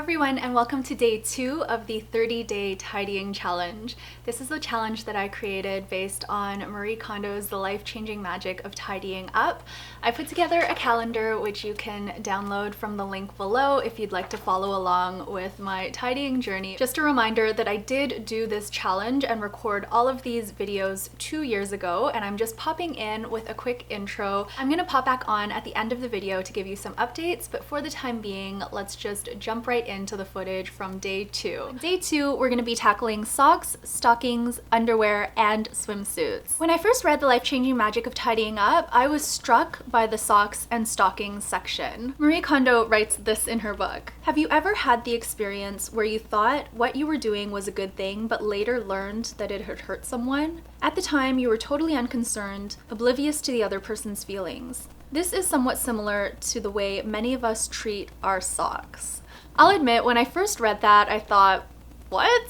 everyone, and welcome to day 2 of the 30-day tidying challenge. This is a challenge that I created based on Marie Kondo's The Life-Changing Magic of Tidying Up. I put together a calendar which you can download from the link below if you'd like to follow along with my tidying journey. Just a reminder that I did do this challenge and record all of these videos 2 years ago, and I'm just popping in with a quick intro. I'm gonna pop back on at the end of the video to give you some updates, but for the time being, let's just jump right into the footage from day 2. Day 2, we're gonna be tackling socks, stockings, underwear, and swimsuits. When I first read The Life-Changing Magic of Tidying Up, I was struck by the socks and stockings section. Marie Kondo writes this in her book. Have you ever had the experience where you thought what you were doing was a good thing, but later learned that it had hurt someone? At the time, you were totally unconcerned, oblivious to the other person's feelings. This is somewhat similar to the way many of us treat our socks. I'll admit, when I first read that, I thought, what?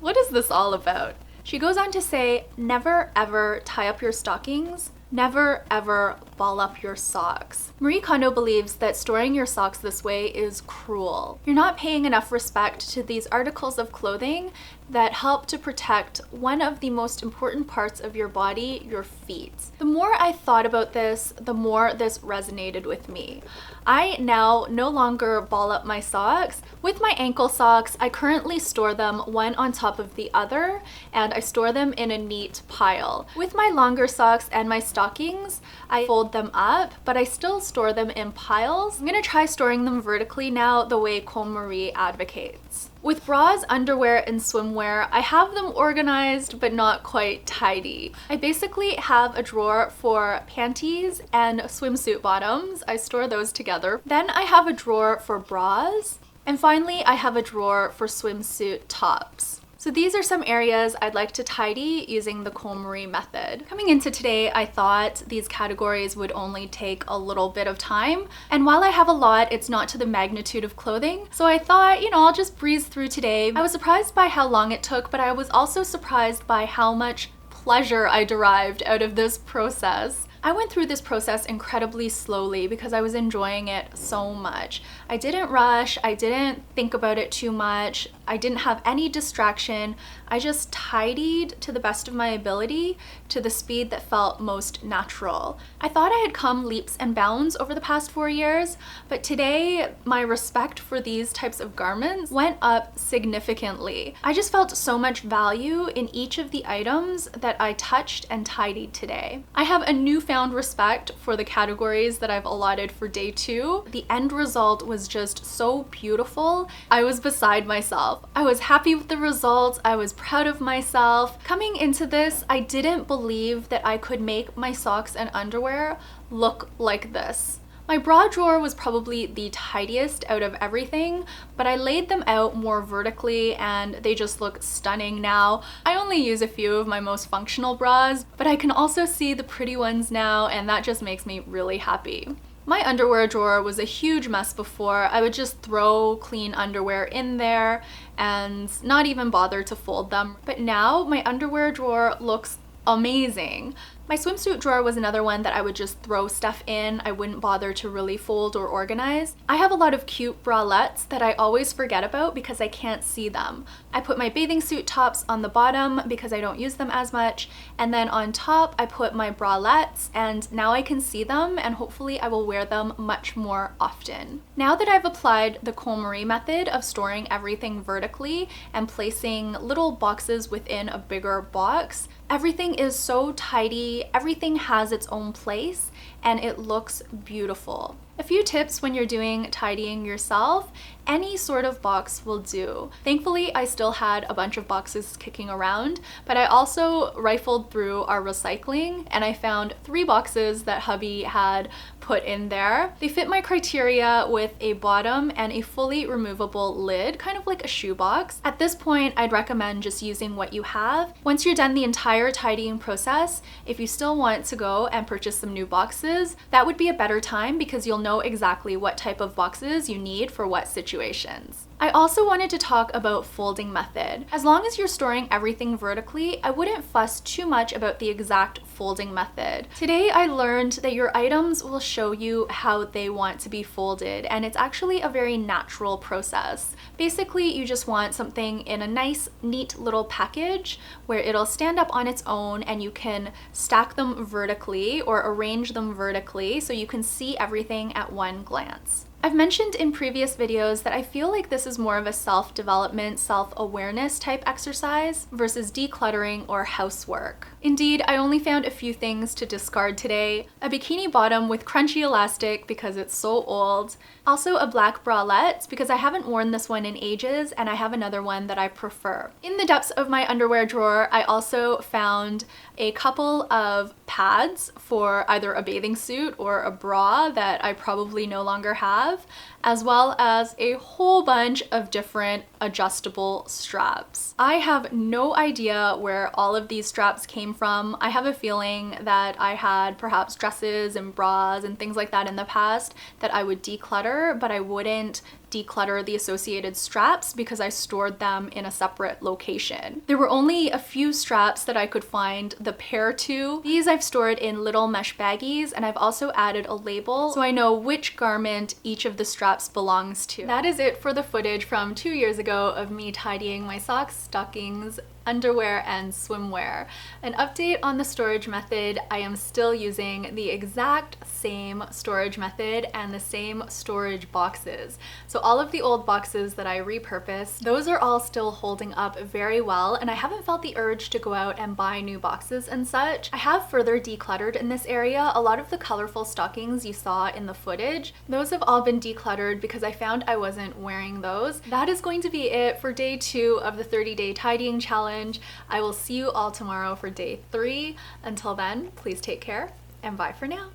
What is this all about? She goes on to say, never ever tie up your stockings, never ever ball up your socks. Marie Kondo believes that storing your socks this way is cruel. You're not paying enough respect to these articles of clothing that help to protect one of the most important parts of your body, your feet. The more I thought about this, the more this resonated with me. I now no longer ball up my socks. With my ankle socks, I currently store them one on top of the other, and I store them in a neat pile. With my longer socks and my stockings, I fold them up, but I still store them in piles. I'm gonna try storing them vertically now the way KonMari advocates. With bras, underwear, and swimwear, I have them organized but not quite tidy. I basically have a drawer for panties and swimsuit bottoms. I store those together. Then I have a drawer for bras. And finally, I have a drawer for swimsuit tops. So these are some areas I'd like to tidy using the KonMari method. Coming into today, I thought these categories would only take a little bit of time. And while I have a lot, it's not to the magnitude of clothing. So I thought, I'll just breeze through today. I was surprised by how long it took, but I was also surprised by how much pleasure I derived out of this process. I went through this process incredibly slowly because I was enjoying it so much. I didn't rush, I didn't think about it too much, I didn't have any distraction. I just tidied to the best of my ability to the speed that felt most natural. I thought I had come leaps and bounds over the past 4 years, but today my respect for these types of garments went up significantly. I just felt so much value in each of the items that I touched and tidied today. I have a newfound respect for the categories that I've allotted for day 2. The end result was just so beautiful. I was beside myself. I was happy with the results. I was proud of myself. Coming into this, I didn't believe that I could make my socks and underwear look like this. My bra drawer was probably the tidiest out of everything, but I laid them out more vertically and they just look stunning now. I only use a few of my most functional bras, but I can also see the pretty ones now, and that just makes me really happy. My underwear drawer was a huge mess before. I would just throw clean underwear in there and not even bother to fold them. But now my underwear drawer looks amazing. My swimsuit drawer was another one that I would just throw stuff in. I wouldn't bother to really fold or organize. I have a lot of cute bralettes that I always forget about because I can't see them. I put my bathing suit tops on the bottom because I don't use them as much, and then on top I put my bralettes, and now I can see them and hopefully I will wear them much more often. Now that I've applied the KonMari method of storing everything vertically and placing little boxes within a bigger box, everything is so tidy, everything has its own place, and it looks beautiful. A few tips when you're doing tidying yourself: any sort of box will do. Thankfully, I still had a bunch of boxes kicking around, but I also rifled through our recycling and I found 3 boxes that hubby had put in there. They fit my criteria with a bottom and a fully removable lid, kind of like a shoebox. At this point, I'd recommend just using what you have. Once you're done the entire tidying process, if you still want to go and purchase some new boxes, that would be a better time because you'll know know exactly what type of boxes you need for what situations. I also wanted to talk about folding method. As long as you're storing everything vertically, I wouldn't fuss too much about the exact folding method. Today I learned that your items will show you how they want to be folded, and it's actually a very natural process. Basically, you just want something in a nice, neat little package where it'll stand up on its own and you can stack them vertically or arrange them vertically so you can see everything at one glance. I've mentioned in previous videos that I feel like this is more of a self-development, self-awareness type exercise versus decluttering or housework. Indeed, I only found a few things to discard today. A bikini bottom with crunchy elastic because it's so old. Also a black bralette because I haven't worn this one in ages and I have another one that I prefer. In the depths of my underwear drawer, I also found a couple of pads for either a bathing suit or a bra that I probably no longer have, as well as a whole bunch of different adjustable straps. I have no idea where all of these straps came from. I have a feeling that I had perhaps dresses and bras and things like that in the past that I would declutter, but I wouldn't declutter the associated straps because I stored them in a separate location. There were only a few straps that I could find the pair to. These I've stored in little mesh baggies, and I've also added a label so I know which garment each of the straps belongs to. That is it for the footage from 2 years ago of me tidying my socks, stockings, underwear, and swimwear. An update on the storage method: I am still using the exact same storage method and the same storage boxes. So all of the old boxes that I repurposed, those are all still holding up very well, and I haven't felt the urge to go out and buy new boxes and such. I have further decluttered in this area. A lot of the colorful stockings you saw in the footage, those have all been decluttered because I found I wasn't wearing those. That is going to be it for day 2 of the 30-day tidying challenge. I will see you all tomorrow for day 3. Until then, please take care and bye for now.